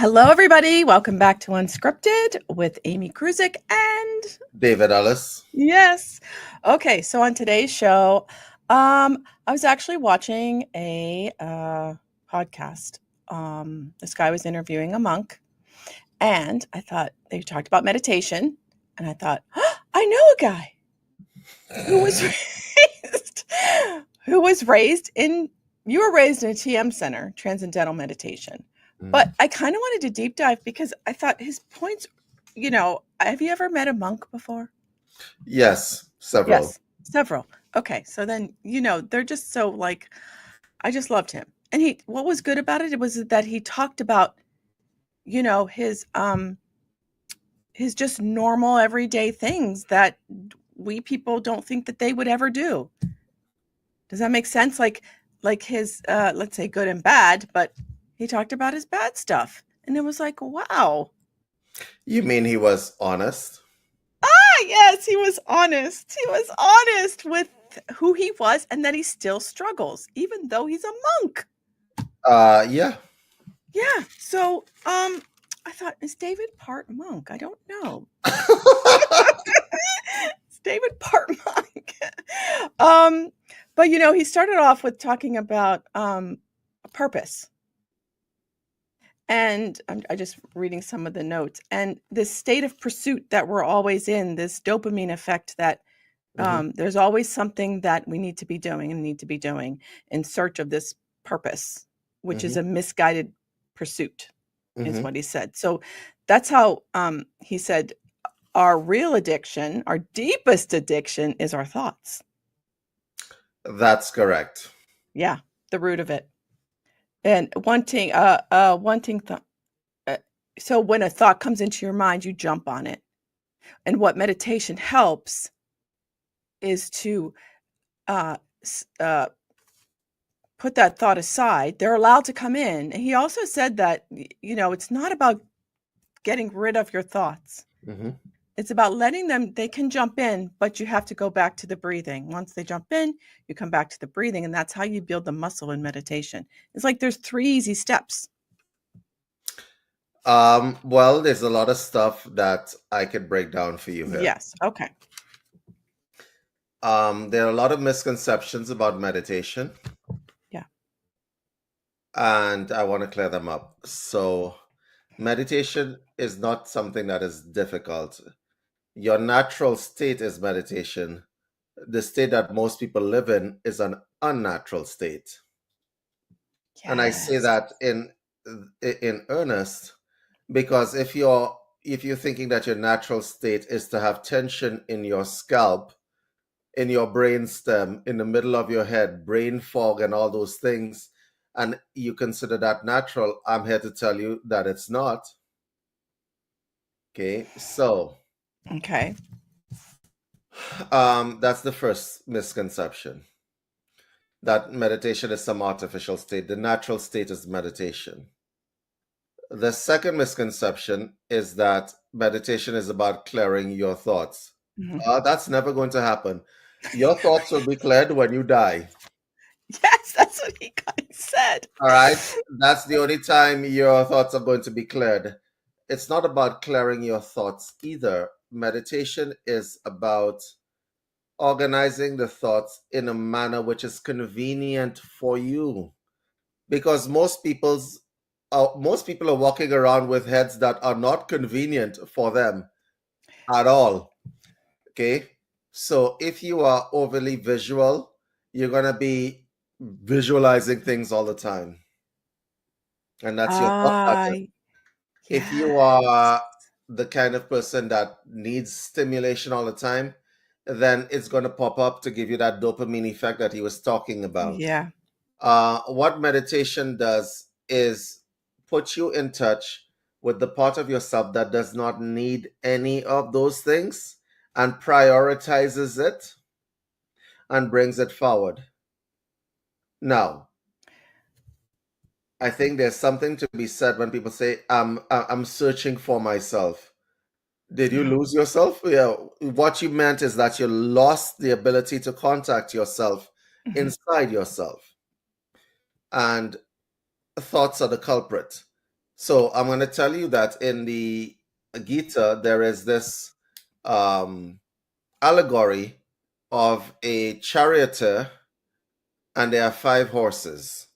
hello, everybody. Welcome back to Unscripted with Amy Kruzik and David Ellis. yes. Okay, so on today's show, I was actually watching a podcast. This guy was interviewing a monk, and I thought they talked about meditation, and I thought, oh, I know a guy who was raised, you were raised in a TM center, Transcendental Meditation. But I kind of wanted to deep dive because I thought his points, have you ever met a monk before? Yes, several. Yes, several. Okay, so then, they're just so I just loved him. And what was good about it was that he talked about, his just normal everyday things that we people don't think that they would ever do. Does that make sense? Like his, let's say good and bad, but he talked about his bad stuff. And it was like, wow. You mean he was honest? Yes, he was honest. He was honest with who he was and that he still struggles, even though he's a monk. Yeah. Yeah. So, I thought, is David part monk? I don't know. Is David part monk? But he started off with talking about purpose. And I'm just reading some of the notes. And this state of pursuit that we're always in, this dopamine effect that there's always something that we need to be doing and need to be doing in search of this purpose, which is a misguided pursuit, is what he said. So that's how he said our real addiction, our deepest addiction is our thoughts. That's correct. Yeah, the root of it. And so when a thought comes into your mind, you jump on it. And what meditation helps is to put that thought aside. They're allowed to come in. And he also said that, it's not about getting rid of your thoughts. It's about letting them, they can jump in, but you have to go back to the breathing. Once they jump in, you come back to the breathing, and that's how you build the muscle in meditation. It's like there's 3 easy steps. Well, there's a lot of stuff that I could break down for you here. Yes. Okay. There are a lot of misconceptions about meditation. Yeah. And I want to clear them up. So, meditation is not something that is difficult. Your natural state is meditation. The state that most people live in is an unnatural state. Yes. And I say that in earnest, because if you're thinking that your natural state is to have tension in your scalp, in your brain stem, in the middle of your head, brain fog and all those things, and you consider that natural, I'm here to tell you that it's not. Okay, so okay, that's the first misconception, that meditation is some artificial state. The natural state is meditation. The second misconception is that meditation is about clearing your thoughts. That's never going to happen. Your thoughts will be cleared when you die. Yes, that's what he kind of said. All right. That's the only time your thoughts are going to be cleared. It's not about clearing your thoughts either. Meditation is about organizing the thoughts in a manner which is convenient for you. Because most people are walking around with heads that are not convenient for them at all. Okay. So if you are overly visual, you're going to be visualizing things all the time. And that's your thought pattern. If you are the kind of person that needs stimulation all the time, then it's going to pop up to give you that dopamine effect that he was talking about. Yeah. What meditation does is put you in touch with the part of yourself that does not need any of those things and prioritizes it and brings it forward. Now, I think there's something to be said when people say, I'm searching for myself. Did you lose yourself? Yeah. What you meant is that you lost the ability to contact yourself inside yourself. And thoughts are the culprit. So I'm going to tell you that in the Gita, there is this um, allegory of a charioteer, and there are 5 horses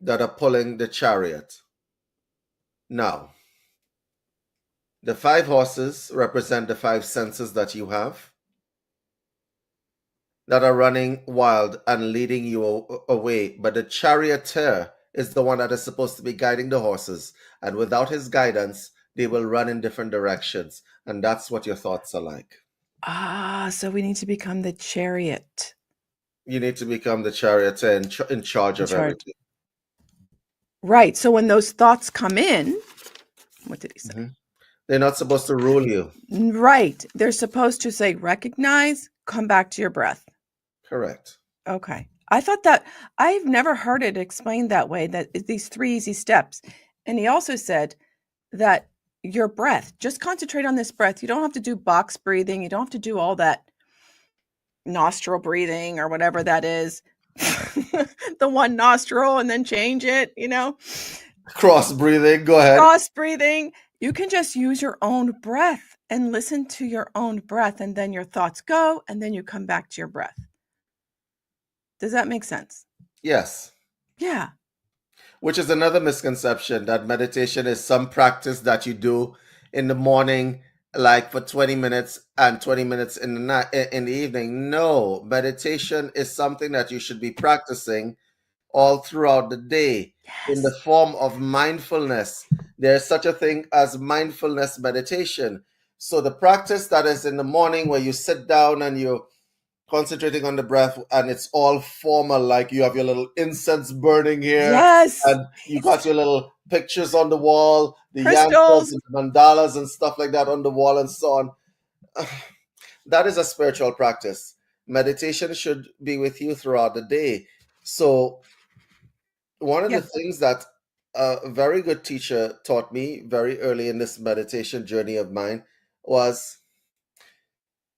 that are pulling the chariot. Now, the 5 horses represent the 5 senses that you have that are running wild and leading you away. But the charioteer is the one that is supposed to be guiding the horses. And without his guidance, they will run in different directions. And that's what your thoughts are like. Ah, so we need to become the chariot You need to become the charioteer in charge in of charge. everything. Right. So when those thoughts come in, what did he say? Mhm. They're not supposed to rule you. Right. They're supposed to say, recognize, come back to your breath. Correct. Okay. I thought that I've never heard it explained that way, that these 3 easy steps. And he also said that your breath, just concentrate on this breath. You don't have to do box breathing. You don't have to do all that nostril breathing or whatever that is. The one nostril and then change it, Cross breathing. Go ahead. cross breathing. You can just use your own breath and listen to your own breath, and then your thoughts go, and then you come back to your breath. Does that make sense? Yes. Yeah. Which is another misconception that meditation is some practice that you do in the morning, like for 20 minutes and 20 minutes in the night, in the evening. No, meditation is something that you should be practicing all throughout the day in the Yes. form of mindfulness. There's such a thing as mindfulness meditation. So the practice that is in the morning where you sit down and you concentrating on the breath, and it's all formal, like you have your little incense burning here, Yes. and you got your little pictures on the wall, the yantras Crystals. and mandalas and stuff like that on the wall and so on. That is a spiritual practice. Meditation should be with you throughout the day. So one of the Yeah. things that a very good teacher taught me very early in this meditation journey of mine was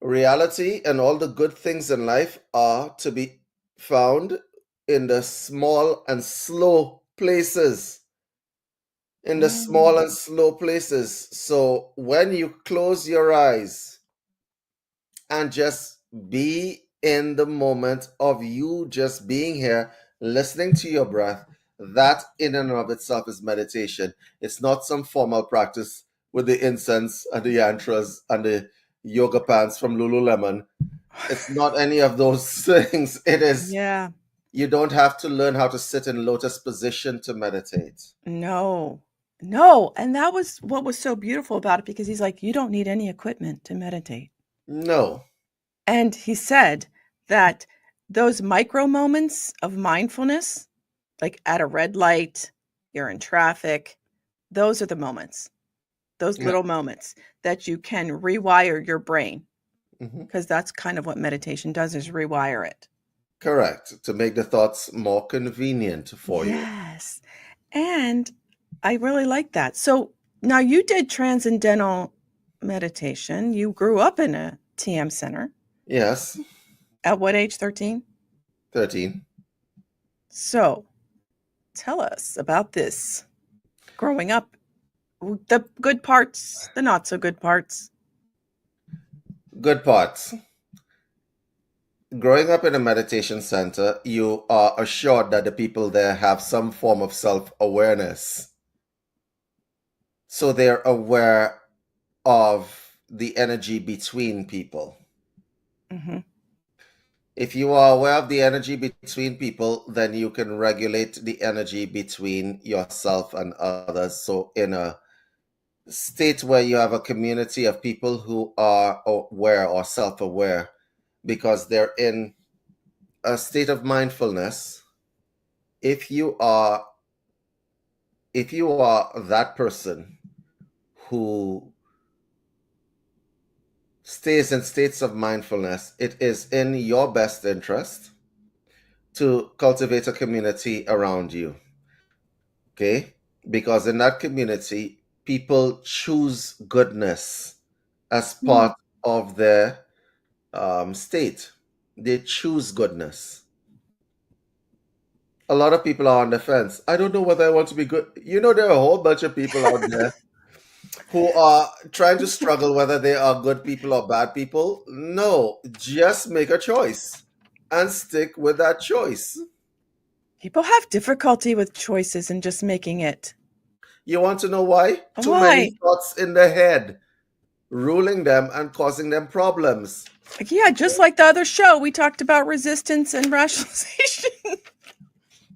reality and all the good things in life are to be found in the small and slow places. In the small Mm. and slow places. So when you close your eyes and just be in the moment of you just being here, listening to your breath, that in and of itself is meditation. It's not some formal practice with the incense and the yantras and the yoga pants from Lululemon. It's not any of those things. It is, Yeah. you don't have to learn how to sit in lotus position to meditate. No. No. And that was what was so beautiful about it, because he's like, you don't need any equipment to meditate. No. And he said that those micro moments of mindfulness, like at a red light, you're in traffic, those are the moments, those Yeah. little moments that you can rewire your brain, Mhm. because that's kind of what meditation does, is rewire it. Correct. To make the thoughts more convenient for you. Yes. And I really like that. So now you did transcendental meditation. You grew up in a TM center. Yes. At what age? 13? 13. So tell us about this growing up, the good parts, the not so good parts. Good parts. Growing up in a meditation center, you are assured that the people there have some form of self awareness. So they're aware of the energy between people. Hmm. If you are aware of the energy between people, then you can regulate the energy between yourself and others. So, in a state where you have a community of people who are aware or self aware because they're in a state of mindfulness, if you are that person who stays in states of mindfulness, it is in your best interest to cultivate a community around you. Okay? Because in that community, people choose goodness as Mm. part of their state. They choose goodness. A lot of people are on the fence. I don't know whether I want to be good. You know, there are a whole bunch of people out there who are trying to struggle whether they are good people or bad people. No, just make a choice and stick with that choice. People have difficulty with choices and just making it. You want to know why? Too many Why? thoughts in the head, ruling them and causing them problems. Like, yeah, just like the other show, we talked about resistance and rationalization.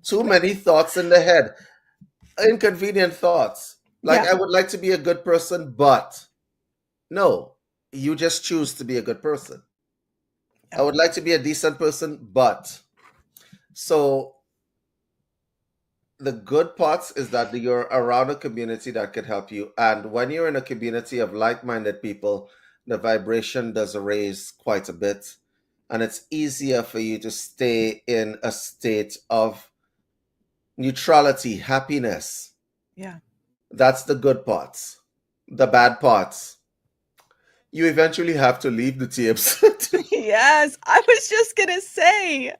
Too many thoughts in the head, inconvenient thoughts. Like, Yeah. I would like to be a good person, but no, you just choose to be a good person. I Yeah. would like to be a decent person, but. So the good parts is that you're around a community that could help you. And when you're in a community of like minded people, the vibration does raise quite a bit. And it's easier for you to stay in a state of neutrality, happiness. Yeah. That's the good parts. The bad parts, you eventually have to leave the TMs. Yes, I was just gonna say.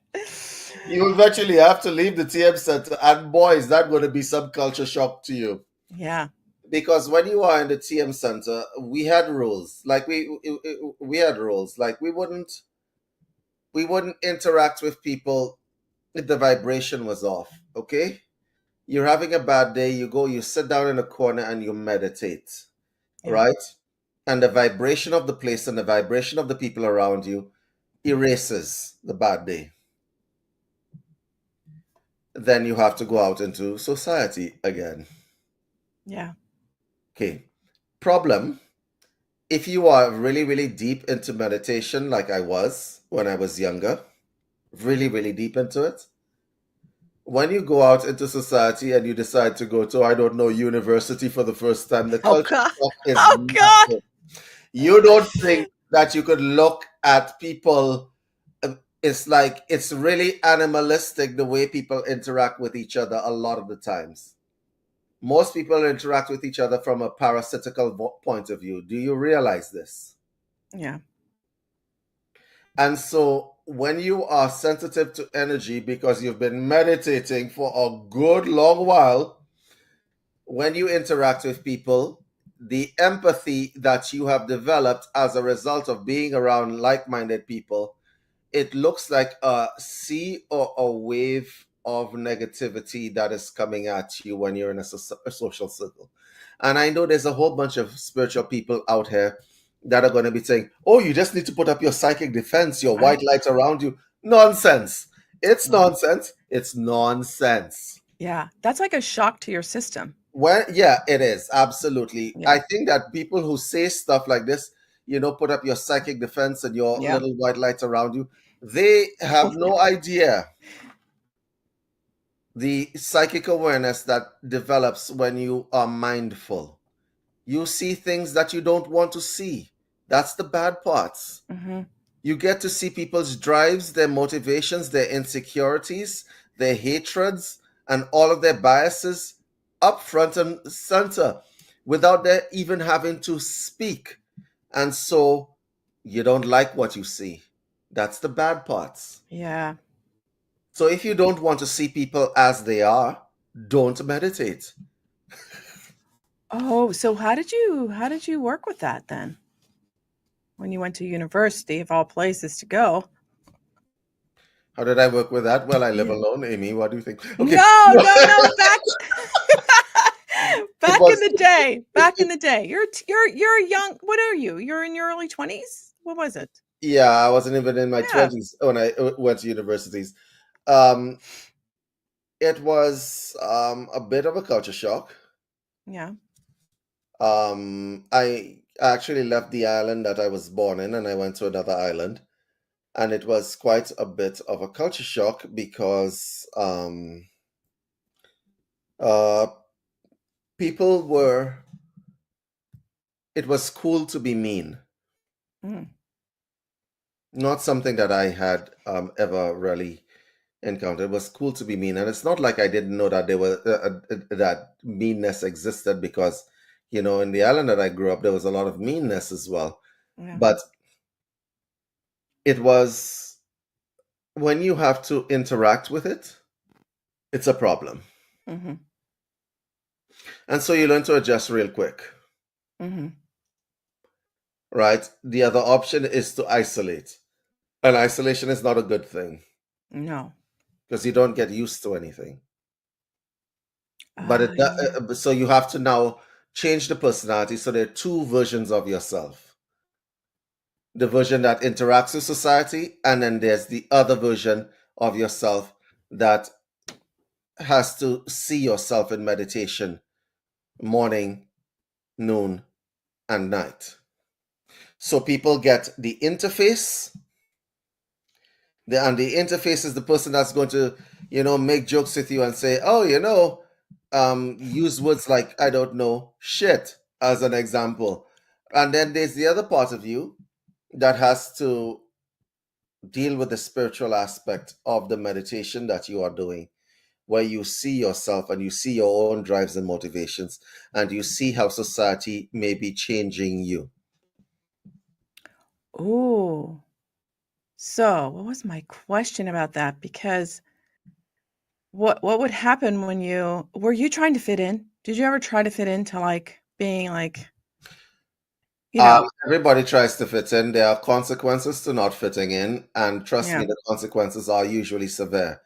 You eventually have to leave the TM center. And boy, is that going to be some culture shock to you. Yeah. Because when you are in the TM center, we had rules. Like we had rules. Like we wouldn't interact with people if the vibration was off. Okay? You're having a bad day, you go, you sit down in a corner and you meditate. Yeah. Right? And the vibration of the place and the vibration of the people around you erases the bad day. Then you have to go out into society again. Yeah. Okay. Problem, if you are really, really deep into meditation, like I was when I was younger, really, really deep into it, when you go out into society and you decide to go to, I don't know, university for the first time, the Oh culture God. shock is Oh God. massive. You don't think that you could look at people. It's like it's really animalistic the way people interact with each other a lot of the times. Most people interact with each other from a parasitical point of view. Do you realize this? Yeah. And so when you are sensitive to energy because you've been meditating for a good long while, when you interact with people, the empathy that you have developed as a result of being around like minded people, it looks like a sea or a wave of negativity that is coming at you when you're in a social circle. And I know there's a whole bunch of spiritual people out here that are going to be saying, oh, you just need to put up your psychic defense, your I, white light around you. Nonsense. It's yeah. nonsense. It's nonsense. Yeah. That's like a shock to your system. Well, yeah, it is. Absolutely. Yeah. I think that people who say stuff like this, put up your psychic defense and your Yeah. little white lights around you, they have no idea the psychic awareness that develops when you are mindful. You see things that you don't want to see. That's the bad parts. Mm-hmm. You get to see people's drives, their motivations, their insecurities, their hatreds, and all of their biases up front and center without their even having to speak. And so you don't like what you see. That's the bad parts. Yeah. So if you don't want to see people as they are, don't meditate. Oh, so how did you work with that then? When you went to university of all places to go? How did I work with that? Well, I live Yeah. alone, Amy. What do you think? Okay. No, no, no, back It back in was the day. it, Back in the day. You're young. What are you? You're in your early 20s? What was it? yeah, I wasn't even in my Yeah. 20s when I went to universities. Um, it was a bit of a culture shock. Yeah. I actually left the island that I was born in and I went to another island. And it was quite a bit of a culture shock because uh, people were, it was cool to be mean. Mm. Not something that I had ever really encountered. It was cool to be mean. And it's not like I didn't know that there were that meanness existed because, in the island that I grew up, there was a lot of meanness as well. Yeah. But it was when you have to interact with it, it's a problem. Mm-hmm. And so you learn to adjust real quick, Mm-hmm. right? The other option is to isolate. And isolation is not a good thing No. because you don't get used to anything. But Oh, yeah. so you have to now change the personality. So there are two versions of yourself: the version that interacts with society, and then there's the other version of yourself that has to see yourself in meditation morning, noon, and night. So people get the interface, and the interface is the person that's going to, make jokes with you and say, oh, use words like, I don't know, shit, as an example. And then there's the other part of you that has to deal with the spiritual aspect of the meditation that you are doing, where you see yourself and you see your own drives and motivations, and you see how society may be changing you. Oh. So, what was my question about that? Because what would happen when were you trying to fit in? Did you ever try to fit into like being like, you know, Everybody tries to fit in. There are consequences to not fitting in, and trust me, yeah, the consequences are usually severe.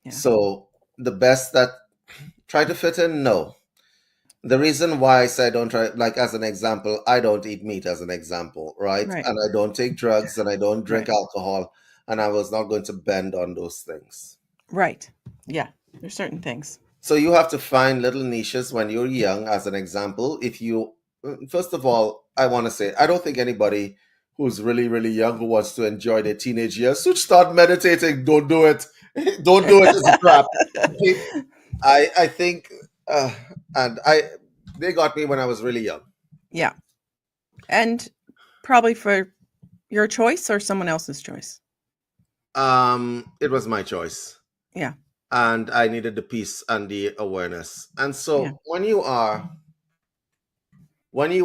yeah, So the best that try to fit in, no. The reason why I say don't try, like as an example, I don't eat meat as an example, right? right, And I don't take drugs and I don't drink right, alcohol, and I was not going to bend on those things. right. Yeah, there's certain things. So you have to find little niches when you're young, as an example. First of all, I want to say, I don't think anybody who's really, really young who wants to enjoy their teenage years should start meditating. Don't do it. Don't do it. It's a trap. Okay. I think, uh, and they got me when I was really young. Yeah. And probably for your choice or someone else's choice. It was my choice, Yeah, and I needed the peace and the awareness. And yeah, so when you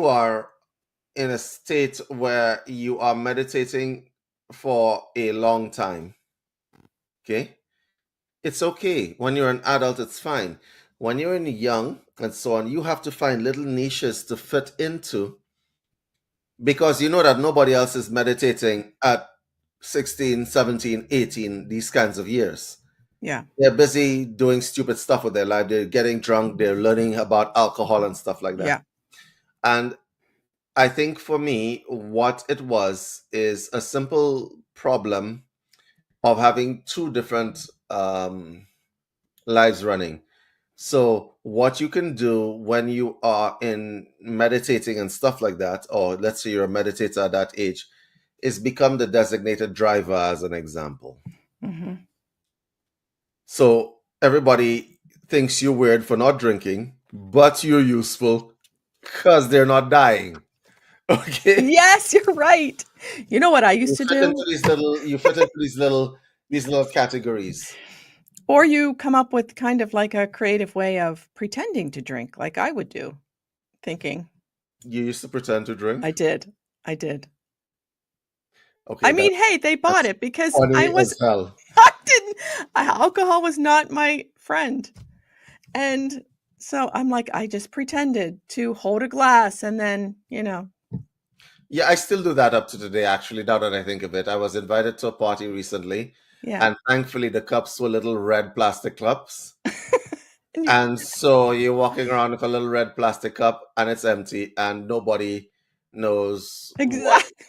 are in a state where you are meditating for a long time, okay, it's okay. When you're an adult, it's fine. When you're in young and so on, you have to find little niches to fit into, because you know that nobody else is meditating at 16, 17, 18, these kinds of years. yeah. They're busy doing stupid stuff with their life. They're getting drunk, they're learning about alcohol and stuff like that. Yeah. And I think for me, what it was is a simple problem of having two different lives running. So, what you can do when you are in meditating and stuff like that, or let's say you're a meditator at that age, is become the designated driver, as an example. Hmm. So, everybody thinks you're weird for not drinking, but you're useful because they're not dying. Okay. Yes, you're right. You know what I You used to fit into do? these little categories. Or you come up with kind of like a creative way of pretending to drink, like I would do, thinking You used to pretend to drink. I did. I did. Okay, I mean, hey, they bought that's it because funny as hell. I didn't, alcohol was not my friend. And so I'm like, I just pretended to hold a glass and then, Yeah, I still do that up to today, actually, now that I think of it. I was invited to a party recently, yeah. and thankfully the cups were little red plastic cups. And And so you're walking around with a little red plastic cup and it's empty and nobody knows what. exactly.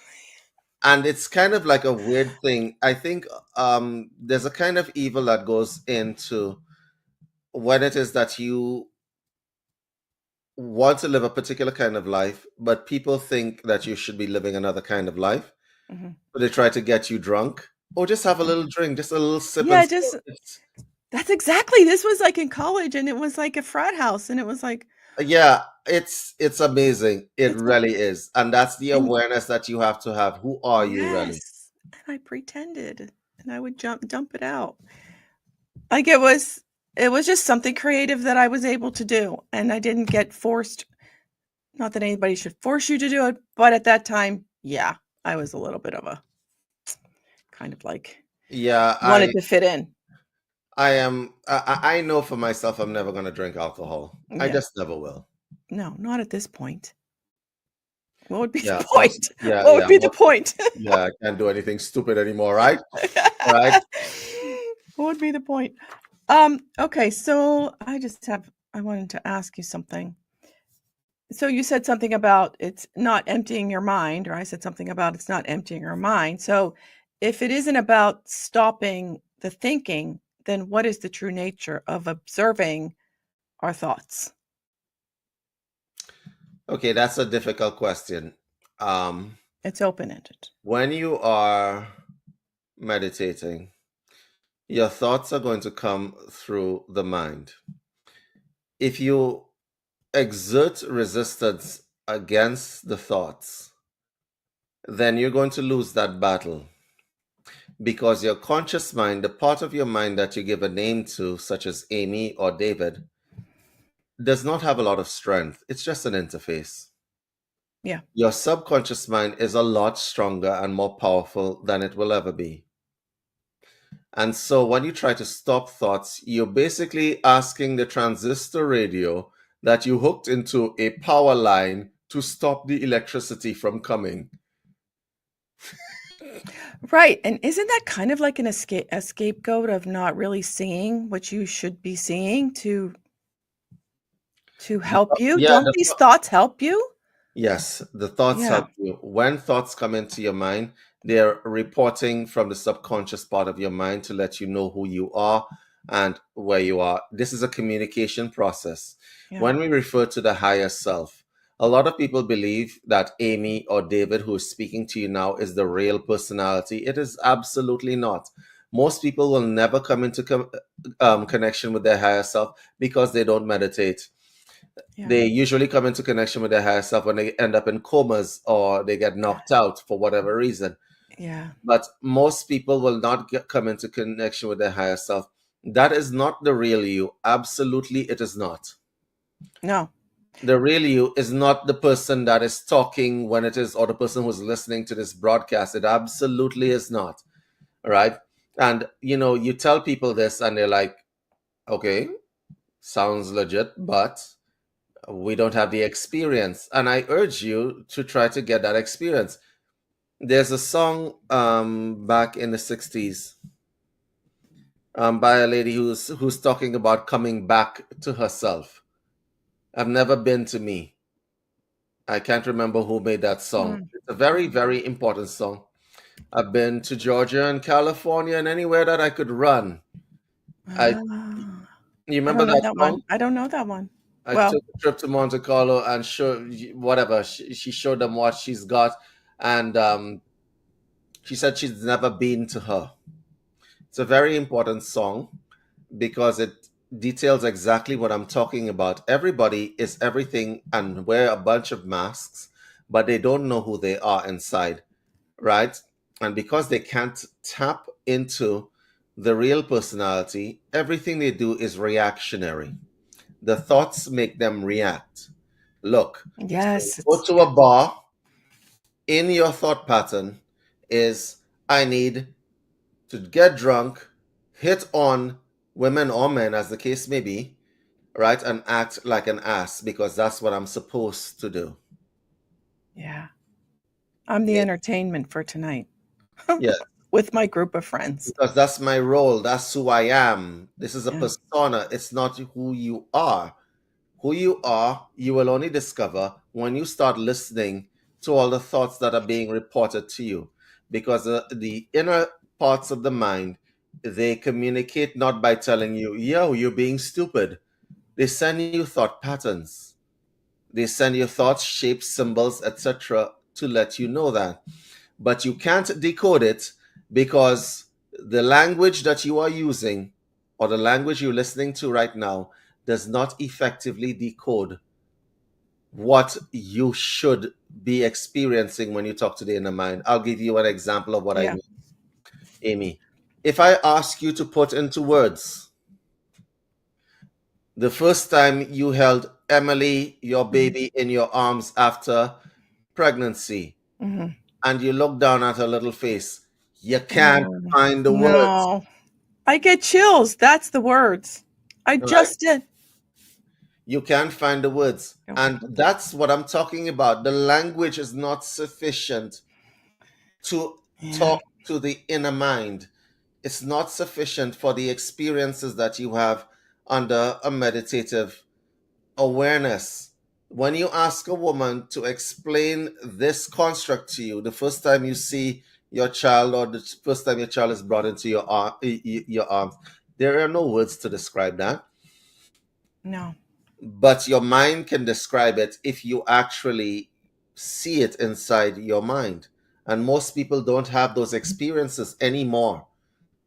And it's kind of like a weird thing. I think there's a kind of evil that goes into when it is that you want to live a particular kind of life, but people think that you should be living another kind of life. Mhm, So they try to get you drunk. Or just have a mhm. little drink, just a little sip and Yeah, spill. just that's exactly. This was like in college and it was like a frat house and it was like Yeah, it's amazing. It it's like really is. And that's the and awareness that you have to have. Who are you really? yes. And I pretended and I would dump it out. Like it was just something creative that I was able to do and I didn't get forced. Not that anybody should force you to do it, but at that time, yeah, I was a little bit of a kind of like Yeah, wanted to fit in. I know for myself I'm never going to drink alcohol. I Yeah. just never will. No, not at this point. What would be the Yeah, point? yeah, What would yeah. be the point? Yeah, I can't do anything stupid anymore, right? Right? What would be the point? Okay, so I wanted to ask you something. So you said something about it's not emptying your mind, or I said something about it's not emptying your mind. So if it isn't about stopping the thinking, then what is the true nature of observing our thoughts? Okay, that's a difficult question. Um, It's open-ended. when you are meditating, your thoughts are going to come through the mind. If you exert resistance against the thoughts, then you're going to lose that battle because your conscious mind, the part of your mind that you give a name to, such as Amy or David, does not have a lot of strength. It's just an interface. Yeah. Your subconscious mind is a lot stronger and more powerful than it will ever be. And so when you try to stop thoughts, you're basically asking the transistor radio that you hooked into a power line to stop the electricity from coming. Right. And isn't that kind of like a scapegoat of not really seeing what you should be seeing to help you? Yeah, Don't these thoughts help you? yes, the thoughts Yeah. help you. When thoughts come into your mind, they're reporting from the subconscious part of your mind to let you know who you are and where you are. This is a communication process. Yeah. When we refer to the higher self, a lot of people believe that Amy or David, who is speaking to you now, is the real personality. It is absolutely not. Most people will never come into connection with their higher self because they don't meditate. Yeah. They usually come into connection with their higher self when they end up in comas or they get knocked out for whatever reason. Yeah. But most people will not come into connection with their higher self. That is not the real you. Absolutely, it is not. No. The real you is not the person that is talking when it is, or the person who's listening to this broadcast. It absolutely is not. Right. And, you tell people this and they're like, okay, sounds legit, but we don't have the experience. And I urge you to try to get that experience. There's a song back in the 60s by a lady who's talking about coming back to herself. I've never been to me. I can't remember who made that song. Mm. It's a very, very important song. I've been to Georgia and California and anywhere that I could run. I Ah, You I remember don't know that that song? one. I don't know that one. I Well, took a trip to Monte Carlo and whatever she showed them what she's got, and she said she's never been to her. It's a very important song because it details exactly what I'm talking about. Everybody is everything and wear a bunch of masks, but they don't know who they are inside, right? And because they can't tap into the real personality, everything they do is reactionary. The thoughts make them react. Look, so yes, go it's to a bar, in your thought pattern is I need to get drunk, hit on women or men, as the case may be, right? And act like an ass because that's what I'm supposed to do. yeah. I'm the Yeah, entertainment for tonight yeah, with my group of friends. because that's my role. That's who I am. This is a Yeah. persona. It's not who you are. Who you are, you will only discover when you start listening to all the thoughts that are being reported to you. Because the inner parts of the mind, they communicate not by telling you, yo, you're being stupid. They send you thought patterns. They send you thoughts, shapes, symbols, etc. to let you know that. But you can't decode it because the language that you are using or the language you're listening to right now does not effectively decode what you should be experiencing when you talk to the inner mind. I'll give you an example of what I Yeah. mean, Amy. If I ask you to put into words the first time you held Emily, your Mhm. baby, in your arms after pregnancy, Mhm. and you look down at her little face, you can't Oh, find the words. no. I get chills. That's the words. I right? just did. You can't find the words. Oh, And that's what I'm talking about. The language is not sufficient to yeah. talk to the inner mind. It's not sufficient for the experiences that you have under a meditative awareness. When you ask a woman to explain this construct to you, the first time you see your child or the first time your child is brought into your arms, there are no words to describe that. No. But your mind can describe it if you actually see it inside your mind. And most people don't have those experiences anymore,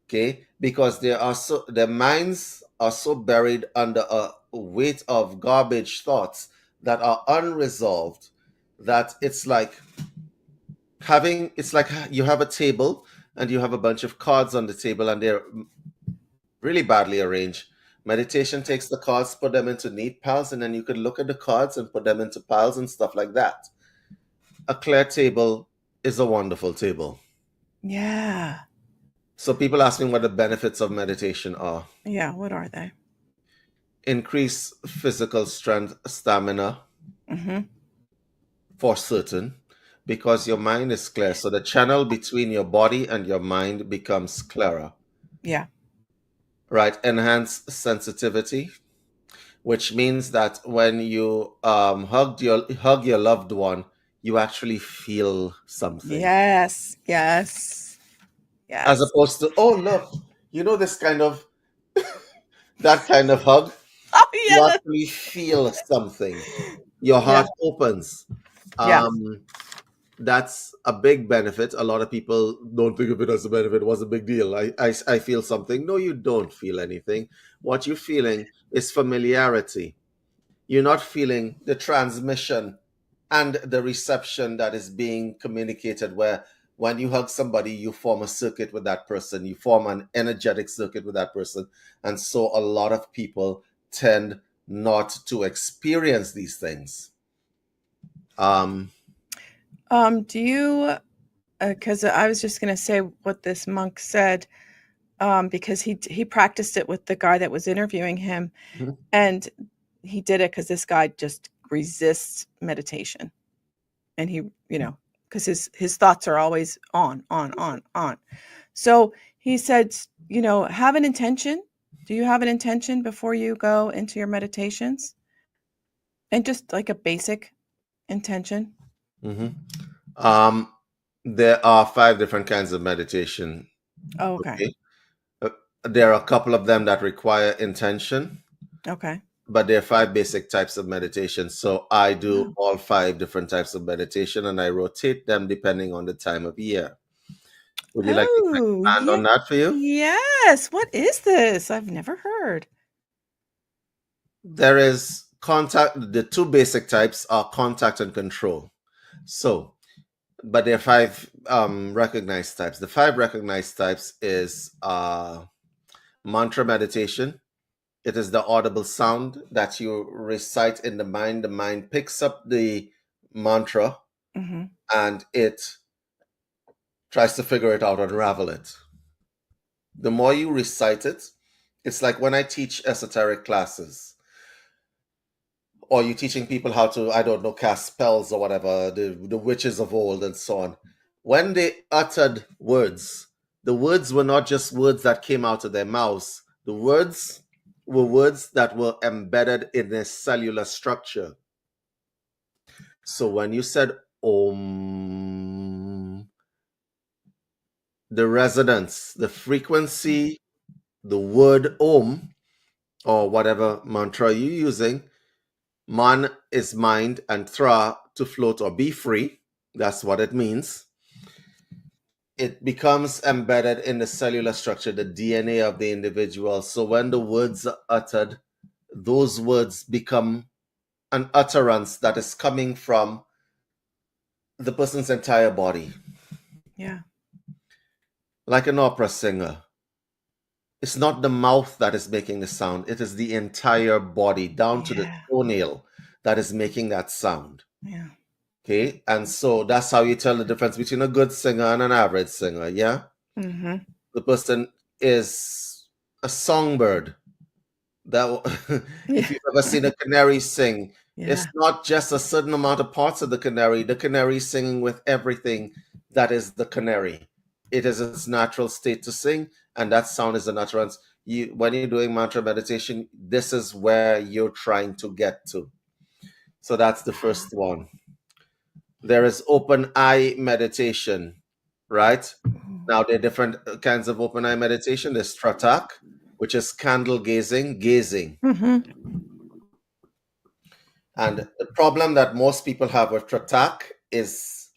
okay? Because their minds are so buried under a weight of garbage thoughts that are unresolved that it's like you have a table and you have a bunch of cards on the table and they're really badly arranged. Meditation takes the cards, put them into neat piles, and then you could look at the cards and put them into piles and stuff like that. A clear table is a wonderful table. Yeah. So people ask me what the benefits of meditation are. Yeah. What are they? Increase physical strength, stamina Mm-hmm. for certain, because your mind is clear. So the channel between your body and your mind becomes clearer. Yeah. Right? Enhance sensitivity, which means that when you hug your loved one, you actually feel something, Yes. Yes. as Yes. opposed to, oh look, this kind of that kind of hug. Oh You yeah. actually feel something. Your Yeah. heart opens. Yeah. Um, that's a big benefit. A lot of people don't think of it as a benefit. It was a big deal. I feel something. No, you don't feel anything. What you're feeling is familiarity. You're not feeling the transmission and the reception that is being communicated, where when you hug somebody, you form a circuit with that person, you form an energetic circuit with that person. And so a lot of people tend not to experience these things. Um, Do you? Because I was just going to say what this monk said. Because he practiced it with the guy that was interviewing him, mhm, and he did it because this guy just resists meditation, and because his thoughts are always on. So he said, have an intention. Do you have an intention before you go into your meditations? And just like a basic intention. mhm. Um, there are 5 different kinds of meditation. Oh, okay. Okay. Uh, There are a couple of them that require intention, Okay. but there are 5 basic types of meditation. So I do Oh. all 5 different types of meditation and I rotate them depending on the time of year. Would you like me to Oh, expand yeah. on that for you? Yes. What is this? I've never heard. There is contact. The 2 basic types are contact and control. So, but there are 5 recognized types. The 5 recognized types is mantra meditation. It is the audible sound that you recite in the mind. The mind picks up the mantra Mm-hmm. and it tries to figure it out, unravel it. The more you recite it, it's like when I teach esoteric classes, or you teaching people how to, I don't know, cast spells or whatever, the witches of old and so on. When they uttered words, the words were not just words that came out of their mouths. The words were words that were embedded in their cellular structure. So when you said Om, the resonance, the frequency, the word Om, or whatever mantra you're using, Man is mind and Thra to float or be free. That's what it means. It becomes embedded in the cellular structure, the DNA of the individual. So when the words are uttered, those words become an utterance that is coming from the person's entire body. Yeah. Like an opera singer, it's not the mouth that is making the sound, it is the entire body, down to the Yeah. toenail, that is making that sound. Yeah. Okay, and so that's how you tell the difference between a good singer and an average singer. Yeah, Mm-hmm. the person is a songbird. That Yeah. if you've ever seen a canary sing, it's Yeah. not just a certain amount of parts of the canary. The canary is singing with everything that is the canary. It is its natural state to sing, and that sound is the natural. You, when you're doing mantra meditation, this is where you're trying to get to. So that's the first one. There is open eye meditation, right? Now, there are different kinds of open eye meditation. There's tratak, which is candle gazing, gazing. Mm-hmm. And the problem that most people have with tratak is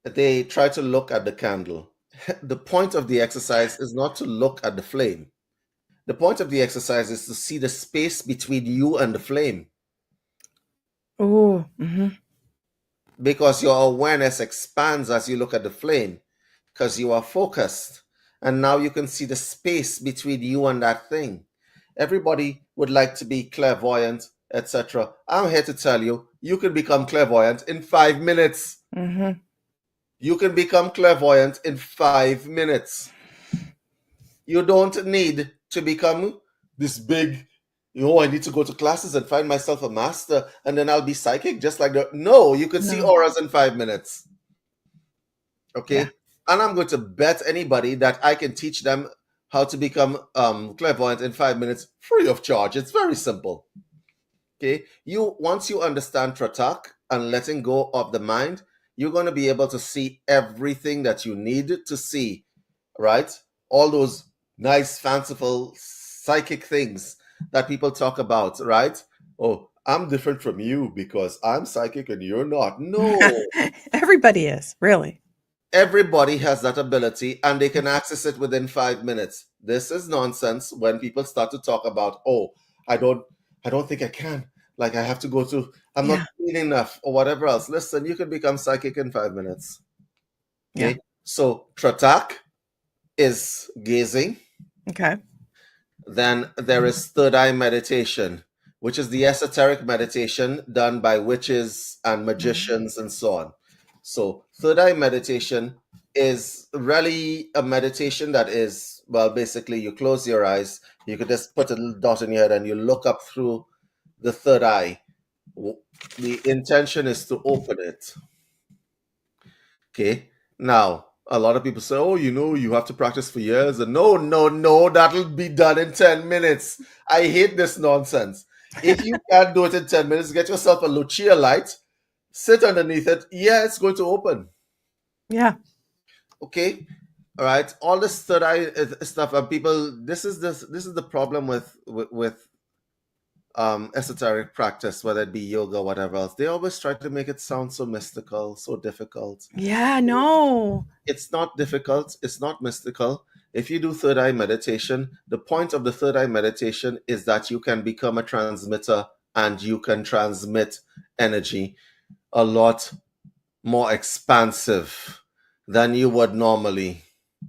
they try to look at the candle. The point of the exercise is not to look at the flame. The point of the exercise is to see the space between you and the flame, Oh. Mm-hmm. because your awareness expands as you look at the flame because you are focused. And now you can see the space between you and that thing. Everybody would like to be clairvoyant, etc. I'm here to tell you, you can become clairvoyant in 5 minutes. Mm-hmm. You can become clairvoyant in 5 minutes. You don't need to become this big, I need to go to classes and find myself a master and then I'll be psychic just like that. No, you can see No. auras in 5 minutes. Yeah. Okay. And I'm going to bet anybody that I can teach them how to become clairvoyant in 5 minutes free of charge. It's very simple. Okay. Once you understand Tratak and letting go of the mind, you're going to be able to see everything that you need to see, right? All those nice, fanciful, psychic things that people talk about, right? Oh, I'm different from you because I'm psychic and you're not. No, Everybody is, really. everybody has that ability and they can access it within 5 minutes. This is nonsense when people start to talk about, oh, I don't I don't think I can. Like I have to go to, I'm not Yeah. clean enough or whatever else. Listen, you can become psychic in 5 minutes. Yeah. Okay. So Tratak is gazing. Okay. Then there is third eye meditation, which is the esoteric meditation done by witches and magicians and so on. So, third eye meditation is really a meditation that is, well, basically, you close your eyes, you could just put a little dot in your head and you look up through the third eye. The intention is to open it. Okay. Now, a lot of people say, oh, you have to practice for years. And no, no, no, that'll be done in 10 minutes. I hate this nonsense. If you can't do it in 10 minutes, get yourself a Lucia light, sit underneath it. Yeah, it's going to open. Yeah. Okay. All right. All this third eye stuff, and people, this is the problem with esoteric practice, whether it be yoga, whatever else. They always try to make it sound so mystical, so difficult. Yeah. No. It's not difficult, it's not mystical. If you do third eye meditation, the point of the third eye meditation is that you can become a transmitter and you can transmit energy a lot more expansive than you would normally.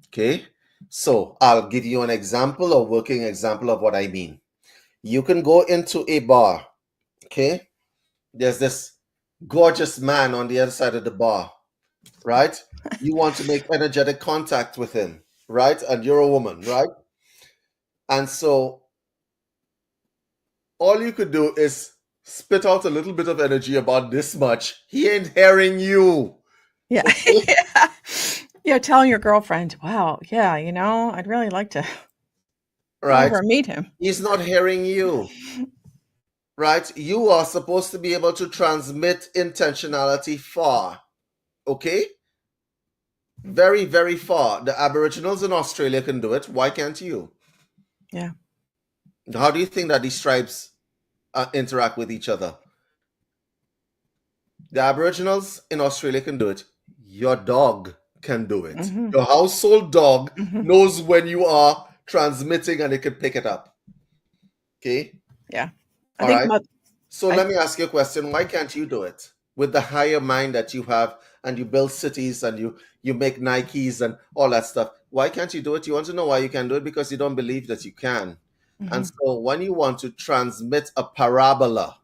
Okay? So I'll give you an example, a working example of what I mean. You can go into a bar. Okay? There's this gorgeous man on the other side of the bar, right? You want to make energetic contact with him, right? And you're a woman, right? And so all you could do is spit out a little bit of energy about this much. He ain't hearing you. Yeah. Okay? Yeah. Yeah. Telling your girlfriend, wow, yeah, I'd really like to go Right? over and meet him. He's not hearing you. Right? You are supposed to be able to transmit intentionality far. Okay? Very, very far. The Aboriginals in Australia can do it. Why can't you? Yeah. How do you think that these tribes interact with each other? The Aboriginals in Australia can do it. Your dog can do it. Mm-hmm. Your household dog Mm-hmm. knows when you are transmitting and it can pick it up. Okay? Yeah. I All think right. So I, let me ask you a question. Why can't you do it? With the higher mind that you have and you build cities and you make Nikes and all that stuff. Why can't you do it? You want to know why you can do it? Because you don't believe that you can. mm-hmm. And so when you want to transmit a parabola,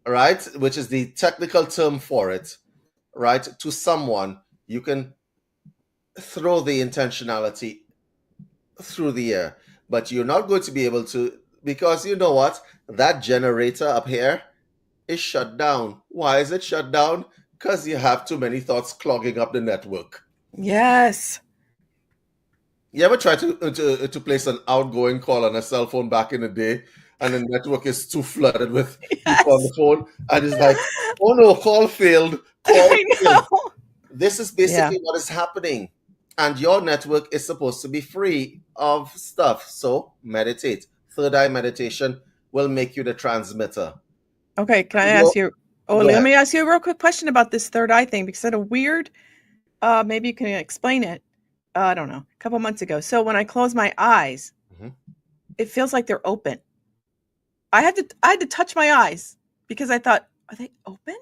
right, which is the technical term for it, right, to someone, you can throw the intentionality through the air. but you're not going to be able to, because you know what? That generator up here is shut down. Why is it shut down? Because you have too many thoughts clogging up the network. Yes. You ever try to place an outgoing call on a cell phone back in the day, and the network is too flooded with people on Yes. the phone, and it's like, oh no, call failed, call I failed. know. This is Yeah. basically what is happening, and your network is supposed to be free of stuff. So meditate. Third eye meditation will make you the transmitter. Okay, can I Go, ask you? Oh, go let ahead. me ask you a real quick question about this third eye thing because I had a weird. Maybe you can explain it. I don't know. A couple months ago. So when I close my eyes, Mhm. it feels like they're open. I had to touch my eyes because I thought, are they open?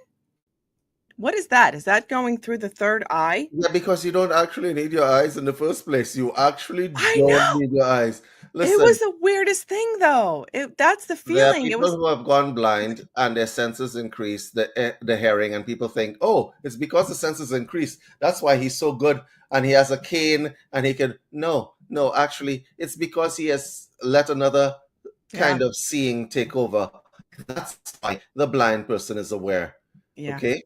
What is that? Is that going through the third eye? Yeah, because you don't actually need your eyes in the first place. You actually I don't know. need your eyes. It Listen, was the weirdest thing though. That's the there are feeling. It people was who have gone blind and their senses increase, the hearing, and people think, oh, it's because the senses increase. That's why he's so good and he has a cane and he can. No, no, actually, it's because he has let another yeah, kind of seeing take over. That's why the blind person is aware. yeah, Okay?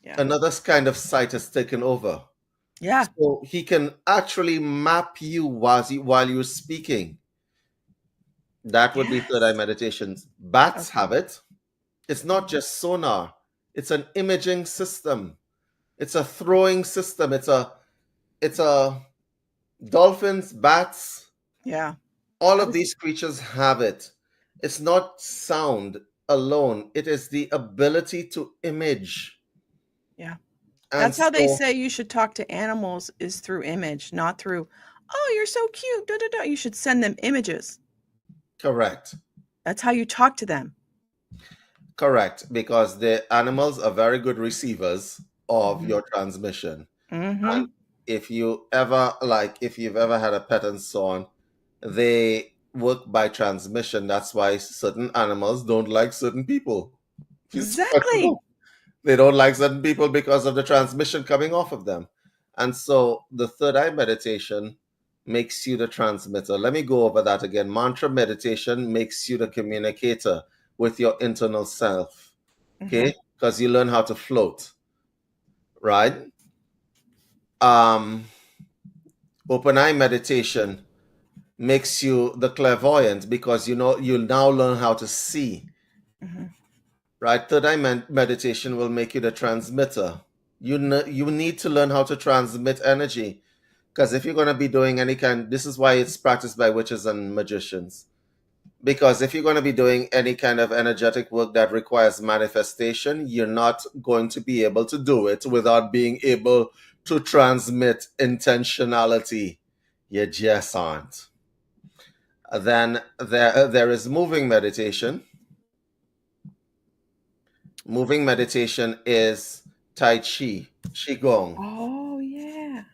yeah, Another kind of sight has taken over. yeah. So he can actually map you while you're speaking. That would be third eye Yes. meditations. Bats Okay. have it. It's not just sonar, it's an imaging system. It's a throwing system. It's a dolphins, bats, Yeah. all I of was these creatures have it. It's not sound alone, it is the ability to image. yeah. And That's how they so, say you should talk to animals is through image, not through, "Oh, you're so cute." Da, da, da. You should send them images. correct. That's how you talk to them. Correct, because the animals are very good receivers of Mhm. your transmission. And Mhm. if you've ever had a pet and so on, they work by transmission. That's why certain animals don't like certain people. It's Exactly. practical. They don't like certain people because of the transmission coming off of them. And so the third eye meditation makes you the transmitter. Let me go over that again. Mantra meditation makes you the communicator with your internal self. Mhm. Okay? Because you learn how to float, right? Um, open eye meditation makes you the clairvoyant because you'll now learn how to see, Mhm. right? Third eye meditation will make you the transmitter. You need to learn how to transmit energy, because if you're going to be doing any kind, this is why it's practiced by witches and magicians, because if you're going to be doing any kind of energetic work that requires manifestation, you're not going to be able to do it without being able to transmit intentionality. You just aren't. Then there is moving meditation. Moving meditation is Tai Chi, Qigong, Oh, yeah.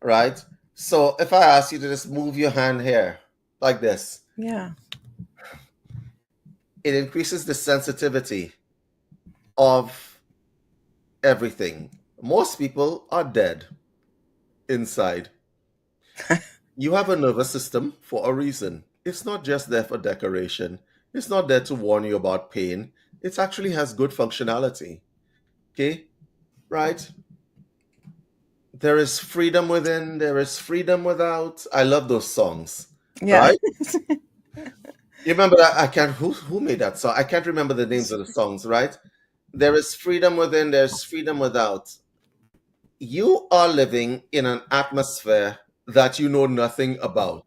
right? So if I ask you to just move your hand here like this, Yeah. it increases the sensitivity of everything. Most people are dead inside. You have a nervous system for a reason. It's not just there for decoration. It's not there to warn you about pain. It actually has good functionality. Okay? Right? There is freedom within, there is freedom without. I love those songs, Yeah. right? You remember that? I can't, who made that song? I can't remember the names of the songs, right? There is freedom within, there's freedom without. You are living in an atmosphere that you know nothing about.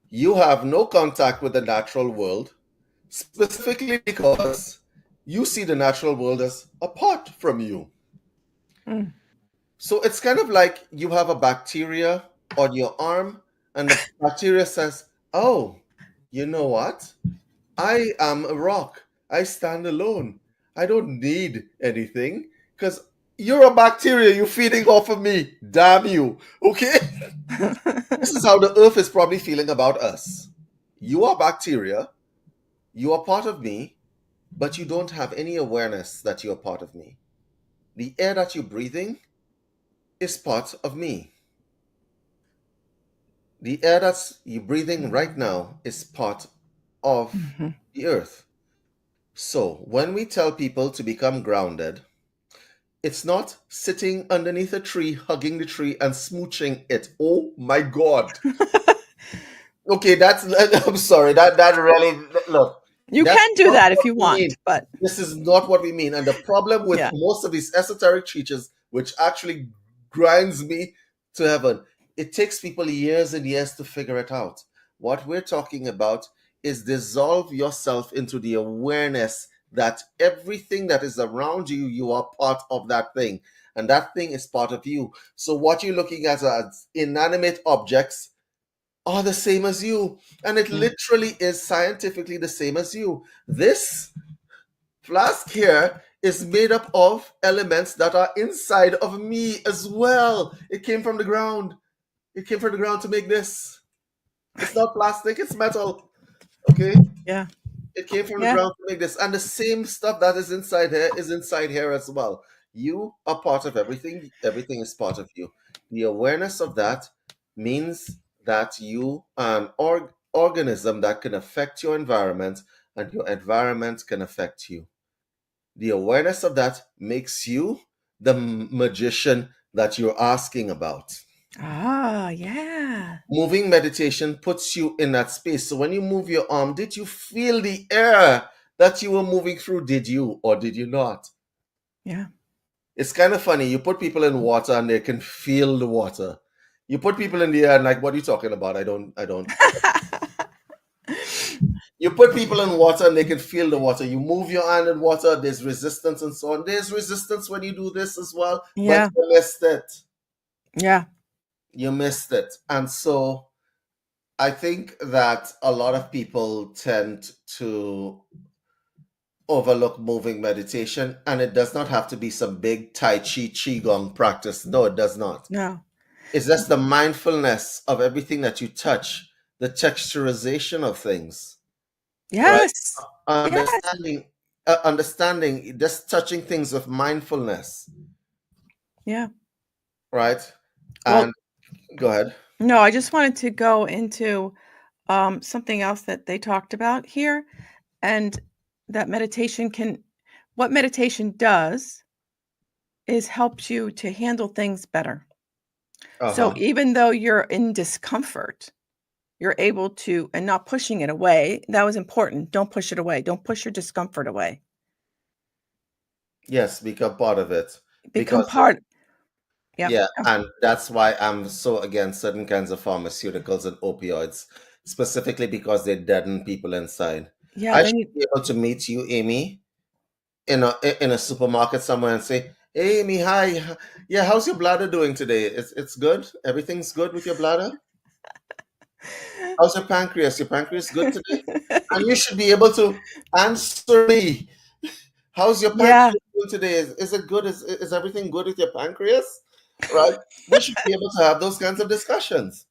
You have no contact with the natural world, specifically because you see the natural world as apart from you. Mm. So it's kind of like you have a bacteria on your arm, and the bacteria says, oh, you know what? I am a rock. I stand alone. I don't need anything because you're a bacteria. You're feeding off of me. Damn you. Okay? This is how the earth is probably feeling about us. You are bacteria. You are part of me, but you don't have any awareness that you're part of me. The air that you're breathing is part of me. The air that's you breathing right now is part of Hmm. the earth. So when we tell people to become grounded, it's not sitting underneath a tree, hugging the tree, and smooching it. Oh my God. Okay, that's. I'm sorry. That really look. You That's can do not that if what you we mean. want, but This is not what we mean. And the problem with yeah. most of these esoteric teachers, which actually grinds me to heaven, it takes people years and years to figure it out. What we're talking about is dissolve yourself into the awareness that everything that is around you, you are part of that thing, and that thing is part of you. So what you're looking at as inanimate objects are the same as you. And it Yeah. literally is scientifically the same as you. This flask here is made up of elements that are inside of me as well. It came from the ground. It came from the ground to make this. It's not plastic, it's metal. Okay? Yeah. It came from the Yeah. ground to make this. And the same stuff that is inside here as well. You are part of everything. Everything is part of you. The awareness of that means that you are an organism that can affect your environment, and your environment can affect you. The awareness of that makes you the magician that you're asking about. Ah, yeah. Moving meditation puts you in that space. So when you move your arm, did you feel the air that you were moving through? Did you or did you not? Yeah. It's kind of funny. You put people in water and they can feel the water. You put people in the air and like, what are you talking about? I don't. You put people in water and they can feel the water. You move your hand in water, there's resistance and so on. There's resistance when you do this as well, but Yeah. you missed it. Yeah. You missed it. And so I think that a lot of people tend to overlook moving meditation, and it does not have to be some big Tai Chi Qigong practice. No, it does not. No. It's just the mindfulness of everything that you touch, the texturization of things, right? Yes. Yes. Understanding, just touching things with mindfulness, Yeah. right? Well, And go ahead. no, I just wanted to go into something else that they talked about here, and that meditation can, what meditation does is helps you to handle things better. Uh So huh. even though you're in discomfort, you're able to, and not pushing it away. That was important. Don't push it away. Don't push your discomfort away. Yes, become part of it Become because part. Yeah. yeah, and that's why I'm so against certain kinds of pharmaceuticals and opioids, specifically because they deaden people inside. Yeah. I Then should you. be able to meet you, Amy, in a supermarket somewhere and say, "Hey, Amy, hi, yeah, how's your bladder doing today? It's good. Everything's good with your bladder. How's your pancreas? Your pancreas good today?" And you should be able to answer me. How's your Yeah. pancreas doing today? Is it good? Is everything good with your pancreas? Right? We should be able to have those kinds of discussions,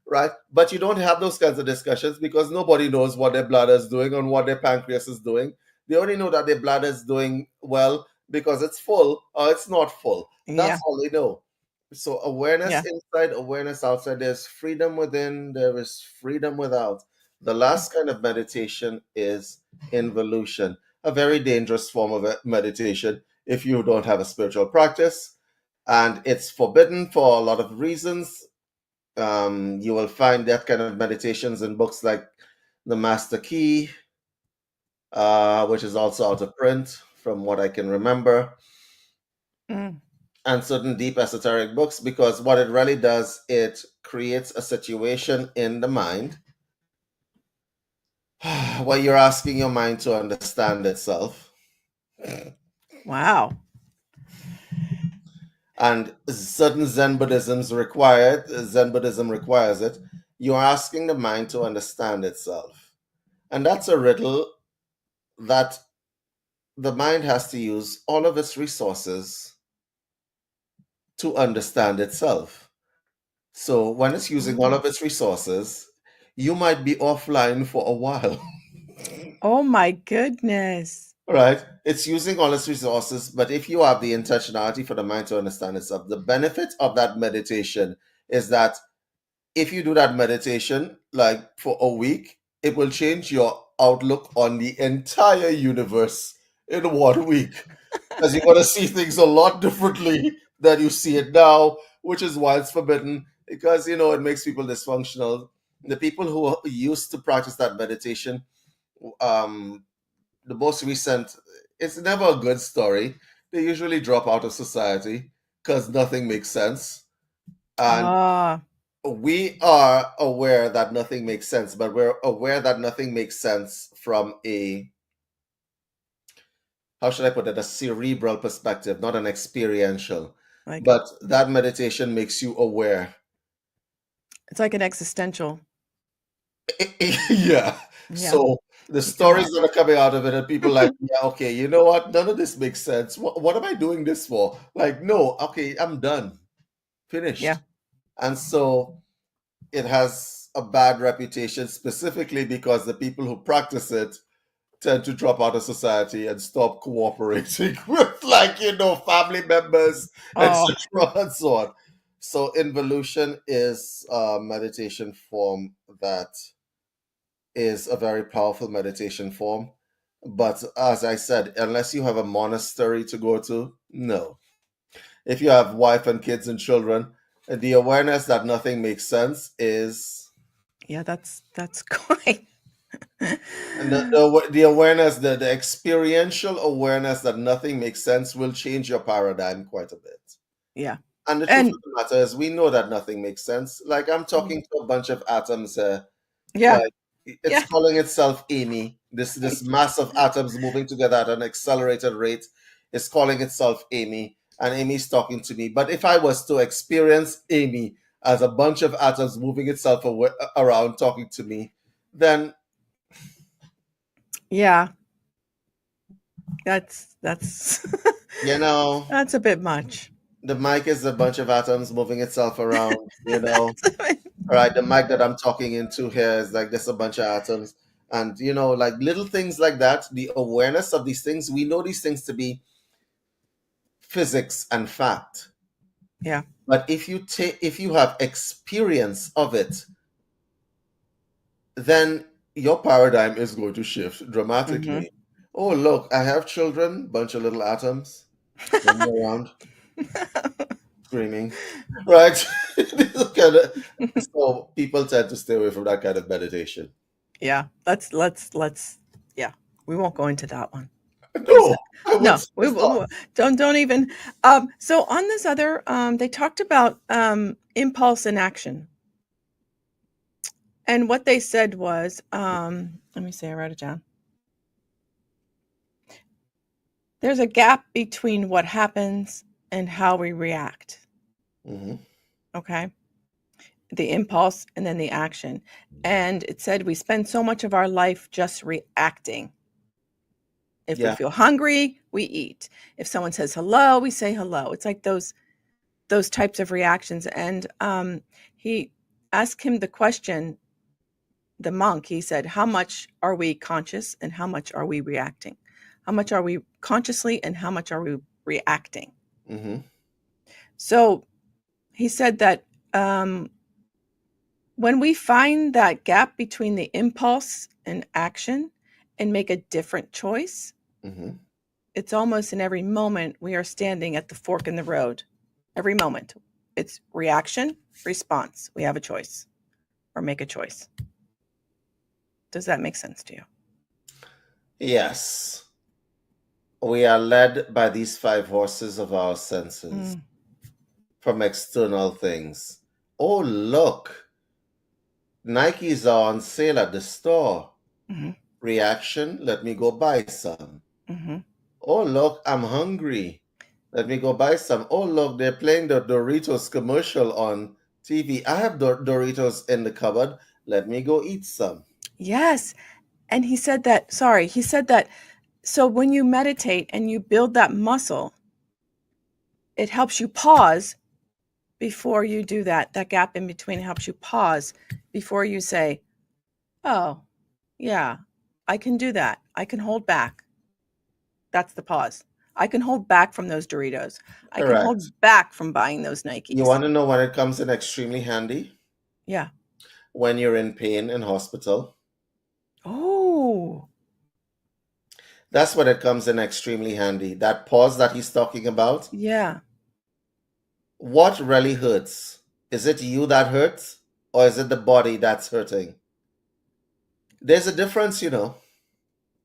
right? But you don't have those kinds of discussions because nobody knows what their bladder is doing and what their pancreas is doing. They only know that their bladder is doing well because it's full or it's not full. That's Yeah. all they know. So awareness Yeah. inside, awareness outside. There's freedom within, there is freedom without. The last kind of meditation is involution, a very dangerous form of meditation if you don't have a spiritual practice. And it's forbidden for a lot of reasons. You will find that kind of meditations in books like The Master Key, which is also out of print from what I can remember, Mm. and certain deep esoteric books, because what it really does, it creates a situation in the mind where you're asking your mind to understand itself. Wow. And certain Zen Buddhism requires it. You're asking the mind to understand itself. And that's a riddle that the mind has to use all of its resources to understand itself. So when it's using all Mm. of its resources, you might be offline for a while, Oh my goodness. right? It's using all its resources, but if you have the intentionality for the mind to understand itself, the benefit of that meditation is that if you do that meditation like for a week, it will change your outlook on the entire universe in 1 week, because you're going to see things a lot differently than you see it now, which is why it's forbidden, because it makes people dysfunctional. The people who used to practice that meditation, um the most recent, it's never a good story. They usually drop out of society because nothing makes sense. And Ah, we are aware that nothing makes sense, but we're aware that nothing makes sense from a, how should I put it, a cerebral perspective, not an experiential. like But that meditation makes you aware. it's like an existential. Yeah. Yeah, So the you come stories out. that are coming out of it, and people like, yeah, okay, you know what? None of this makes sense. What am I doing this for? Like, no, okay, I'm done, Yeah. finished. And so it has a bad reputation, specifically because the people who practice it tend to drop out of society and stop cooperating with, like, family members, Oh, etc., and so on. So involution is a meditation form that is a very powerful meditation form. But as I said, unless you have a monastery to go to, no. If you have wife and kids and children, the awareness that nothing makes sense is, yeah, that's quite. and the awareness, the experiential awareness that nothing makes sense will change your paradigm quite a bit. Yeah. And the truth of And the matter is, we know that nothing makes sense. Like, I'm mm, talking to a bunch of atoms here. yeah, Like, it's yeah, calling itself Amy. This mass of atoms moving together at an accelerated rate is calling itself Amy, and Amy's talking to me. But if I was to experience Amy as a bunch of atoms moving itself around talking to me, then yeah. That's you know that's a bit much. the mic is a bunch of atoms moving itself around. That's a bit- All right, the mic that I'm talking into here is like just a bunch of atoms. And like little things like that, the awareness of these things, we know these things to be physics and fact. yeah. But if you have experience of it, then your paradigm is going to shift Hmm. dramatically. Oh, look, I have children, bunch of little atoms running around screaming, right? So people tend to stay away from that kind of meditation. Yeah. Let's. Yeah. We won't go into that one. Because No, I would no, say we stop. don't even. So on this other, they talked about impulse and action, and what they said was, let me see, I wrote it down. There's a gap between what happens and how we react. Hmm. Okay, the impulse and then the action, and it said we spend so much of our life just reacting. If we Yeah. feel hungry, we eat. If someone says hello, we say hello. It's like those types of reactions. And he asked him the question, the monk, he said, how much are we conscious and how much are we reacting? How much are we consciously and how much are we reacting? Hmm. So he said that when we find that gap between the impulse and action and make a different choice, Hmm. it's almost in every moment we are standing at the fork in the road. Every moment. It's reaction, response. We have a choice or make a choice. Does that make sense to you? Yes. We are led by these five horses of our senses Mm, from external things. Oh, look, Nikes are on sale at the store. hmm Reaction, let me go buy some. hmm Oh, look, I'm hungry. Let me go buy some. Oh, look, they're playing the Doritos commercial on TV. I have Doritos in the cupboard. Let me go eat some. Yes. And he said that, sorry, he said that. So when you meditate and you build that muscle, it helps you pause before you do that. That gap in between helps you pause before you say, oh, yeah, I can do that. I can hold back. That's the pause. I can hold back from those Doritos. I can Correct. hold back from buying those You Nikes. want to know when it comes in extremely handy? Yeah. when you're in pain in hospital. Oh, That's when it comes in extremely handy. That pause that he's talking about. yeah. What really hurts? Is it you that hurts, or is it the body that's hurting? There's a difference.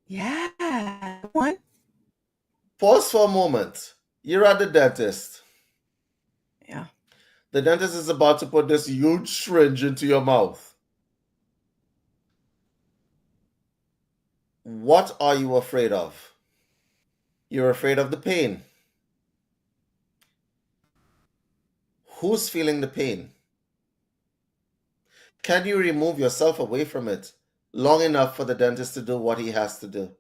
Yeah. One. Pause for a moment. You're at the dentist. Yeah. The dentist is about to put this huge syringe into your mouth. What are you afraid of? You're afraid of the pain. Who's feeling the pain? Can you remove yourself away from it long enough for the dentist to do what he has to do?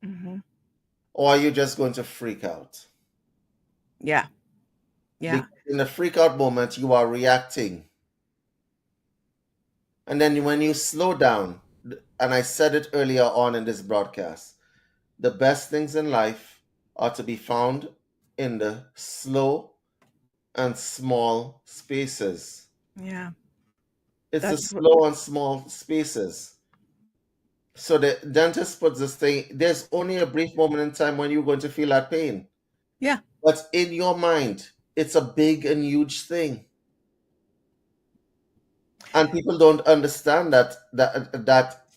Hmm. Or are you just going to freak out? Yeah. Yeah. Because in the freak out moment, you are reacting. And then when you slow down, and I said it earlier on in this broadcast, the best things in life are to be found in the slow and small spaces. Yeah. It's the That's what. slow and small spaces. So the dentist puts this thing, there's only a brief moment in time when you're going to feel that pain. Yeah. But in your mind, it's a big and huge thing. And people don't understand that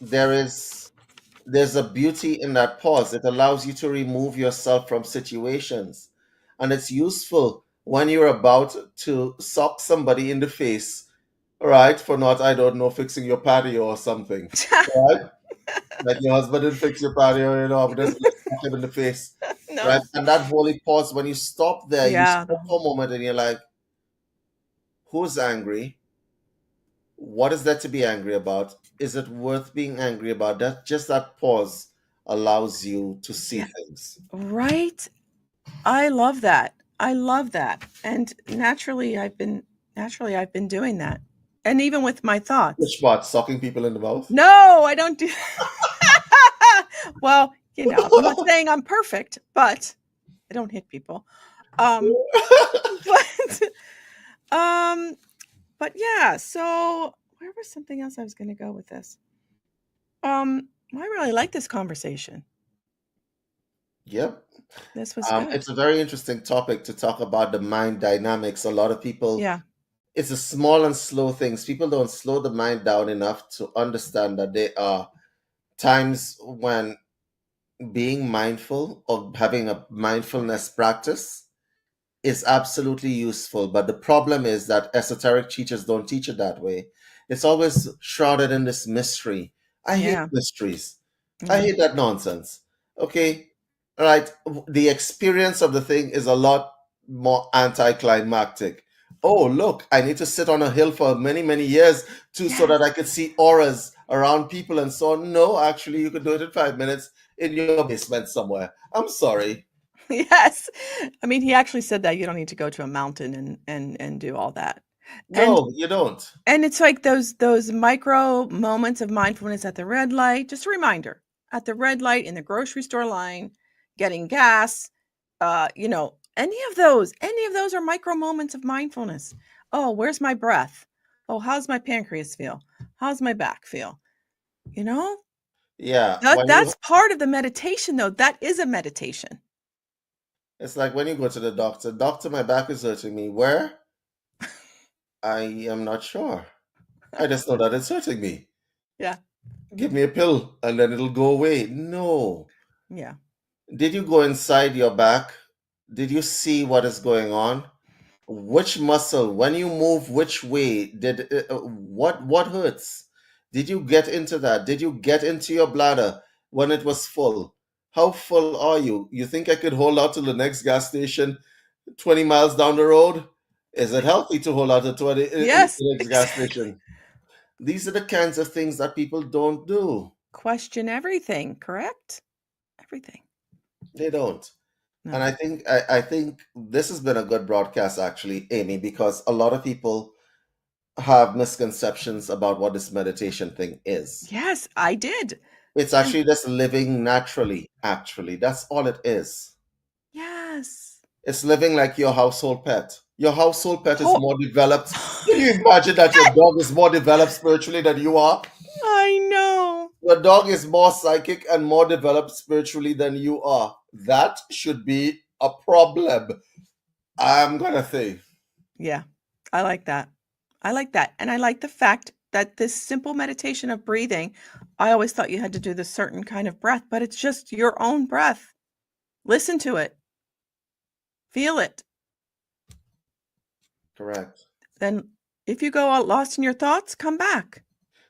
there's a beauty in that pause. It allows you to remove yourself from situations. And it's useful when you're about to sock somebody in the face, right? For not, I don't know, fixing your patio or something. Right? Like your husband didn't fix your patio, but just let's sock him in the face. Right? No. And that holy pause, when you stop there, you Yeah. stop for a moment and you're like, who's angry? What is there to be angry about? Is it worth being angry about? That just that pause allows you to see Yeah. things. Right. I love that. I love that. And naturally I've been doing that. And even with my thoughts. Which part? Sucking people in the mouth? No, I don't do. Well, I'm not saying I'm perfect, but I don't hit people. Um, but um, but yeah. So where was something else I was going to go with this? I really like this conversation. Yep. This was good. It's a very interesting topic to talk about the mind dynamics. A lot of people, Yeah. it's the small and slow things. People don't slow the mind down enough to understand that there are times when being mindful or having a mindfulness practice is absolutely useful. But the problem is that esoteric teachers don't teach it that way. It's always shrouded in this mystery. I hate Yeah. mysteries. I Yeah. hate that nonsense. Okay. All right. The experience of the thing is a lot more anticlimactic. Oh, look, I need to sit on a hill for many, many years so Yes. that I could see auras around people and so on. No, actually, you could do it in 5 minutes in your basement somewhere. I'm sorry. Yes. I mean, he actually said that you don't need to go to a mountain and do all that. And No, you don't. And it's like those micro moments of mindfulness at the red light, just a reminder, at the red light in the grocery store line, getting gas, any of those are micro moments of mindfulness. Oh, where's my breath? Oh, how's my pancreas feel? How's my back feel? You know? Yeah, That's part of the meditation though. That is a meditation. it's like when you go to the doctor, doctor, my back is hurting me. Where? I am not sure. I just know that it's hurting me. Yeah. Give me a pill and then it'll go away. No. Yeah. Did you go inside your back? Did you see what is going on? Which muscle, when you move, which way did what hurts? Did you get into that? Did you get into your bladder when it was full? How full are you? You think I could hold out to the next gas station 20 miles down the road? Is it healthy to hold out to 20 Yes. the next gas station? These are the kinds of things that people don't do. Question everything, correct? Everything. They don't. And No. I think this has been a good broadcast actually, Amy, because a lot of people have misconceptions about what this meditation thing is. Yes, I did. It's And actually just living naturally, actually. That's all it is. yes. It's living like your household pet. Your household pet is Oh, more developed. Can you imagine that your dog is more developed spiritually than you are? I know. Your dog is more psychic and more developed spiritually than you are. That should be a problem, I'm gonna say. Yeah, I like that. I like that. And I like the fact that this simple meditation of breathing, I always thought you had to do this certain kind of breath, but it's just your own breath. Listen to it, feel it. Correct. Then, if you go out lost in your thoughts, come back.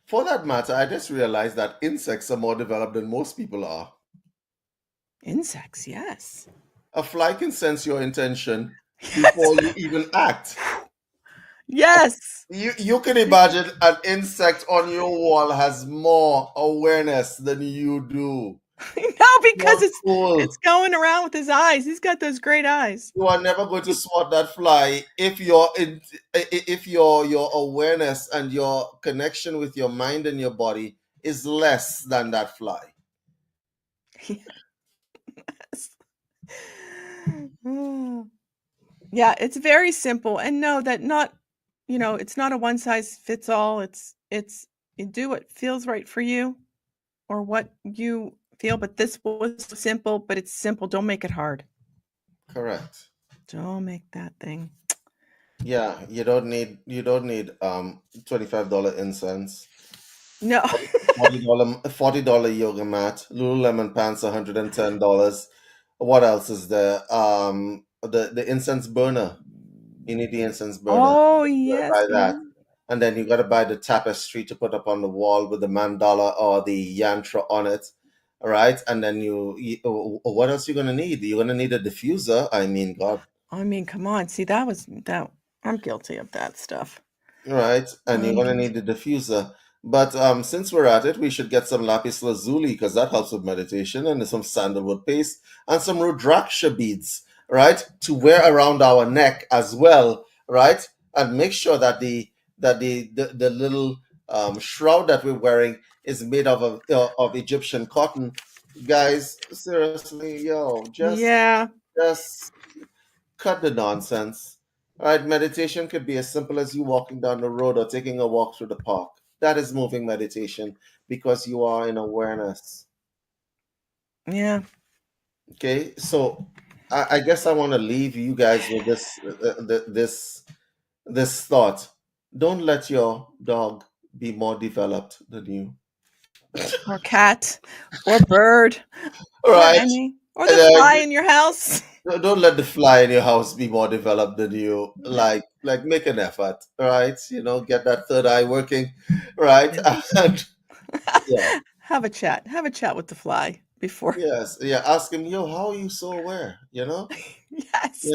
For that matter, I just realized that insects are more developed than most people are. Insects, yes. A fly can sense your intention Yes. before you even act. Yes. You can imagine an insect on your wall has more awareness than you do. No, because You're it's fool. going around with his eyes. He's got those great eyes. You are never going to swat that fly if your awareness and your connection with your mind and your body is less than that fly. Yes. Yeah, it's very simple. And know that not, it's not a one size fits all. It's you do what feels right for you or what you feel, but this was simple, but it's simple. Don't make it hard. Correct. Don't make that thing. Yeah, you don't need $25 incense, No. $40 yoga mat, Lululemon pants $110. What else is there? The incense burner. You need the incense burner. Oh, You gotta yes. buy that. And then you gotta buy the tapestry to put up on the wall with the mandala or the yantra on it. All right. And then what else you gonna need? You're gonna need a diffuser. I mean, God. I mean, come on. See, that I'm guilty of that stuff. Right, and you're I'm gonna need guilty. the diffuser. But since we're at it, we should get some lapis lazuli because that helps with meditation, and some sandalwood paste and some rudraksha beads, right, to wear around our neck as well, right, and make sure that the little shroud that we're wearing is made of Egyptian cotton. Guys, seriously, yo, Yeah. just cut the nonsense. All right, meditation could be as simple as you walking down the road or taking a walk through the park. That is moving meditation because you are in awareness. Yeah. Okay, so I guess I want to leave you guys with this thought. Don't let your dog be more developed than you. Or cat or bird All or right, or the and, fly in your house. don't let the fly in your house be more developed than you. Like make an effort, right? Get that third eye working, right? Yeah. And yeah, Have a chat. Have a chat with the fly before. yes, yeah. Ask him, yo, how are you so aware? Yes.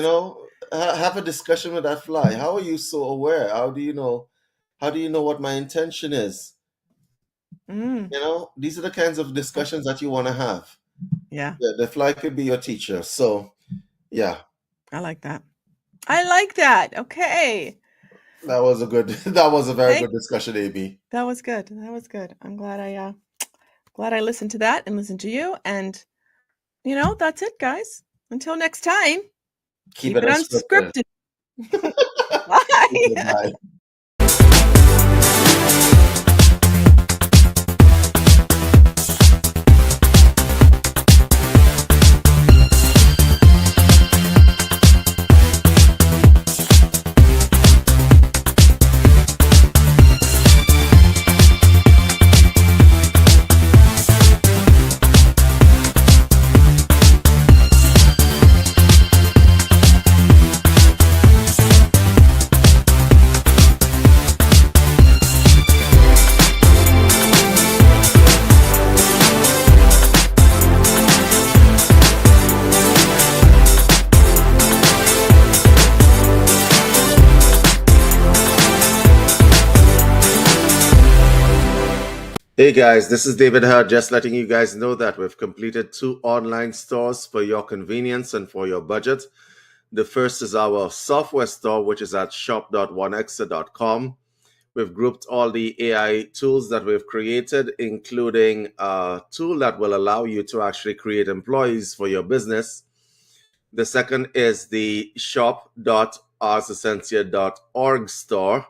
Have a discussion with that fly. How are you so aware? How do you know? How do you know what my intention is? Mm. These are the kinds of discussions that you want to have. Yeah. Yeah, the fly could be your teacher. So yeah, I like that. I like that. Okay. that was a good. That was a very Thank good discussion, AB. That was good. That was good. I'm glad I listened to that and listened to you. And that's it, guys. Until next time, Keep keep it it unscripted. unscripted. Bye. Goodbye. Hey guys, this is David Hurd, just letting you guys know that we've completed 2 online stores for your convenience and for your budget. The first is our software store, which is at shop.onexa.com. We've grouped all the AI tools that we've created, including a tool that will allow you to actually create employees for your business. The second is the shop.onexa.com arsessentia.org store,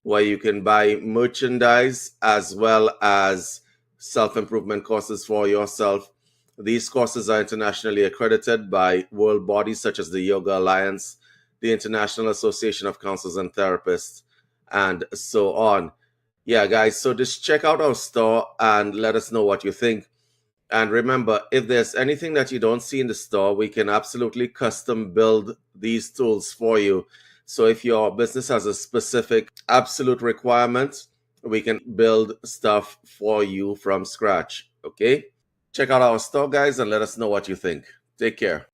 where you can buy merchandise as well as self-improvement courses for yourself. These courses are internationally accredited by world bodies such as the Yoga Alliance, the International Association of Counselors and Therapists, and so on. Yeah, guys, so just check out our store and let us know what you think. And remember, if there's anything that you don't see in the store, we can absolutely custom build these tools for you. So if your business has a specific absolute requirement, we can build stuff for you from scratch. Okay? Check out our store, guys, and let us know what you think. Take care.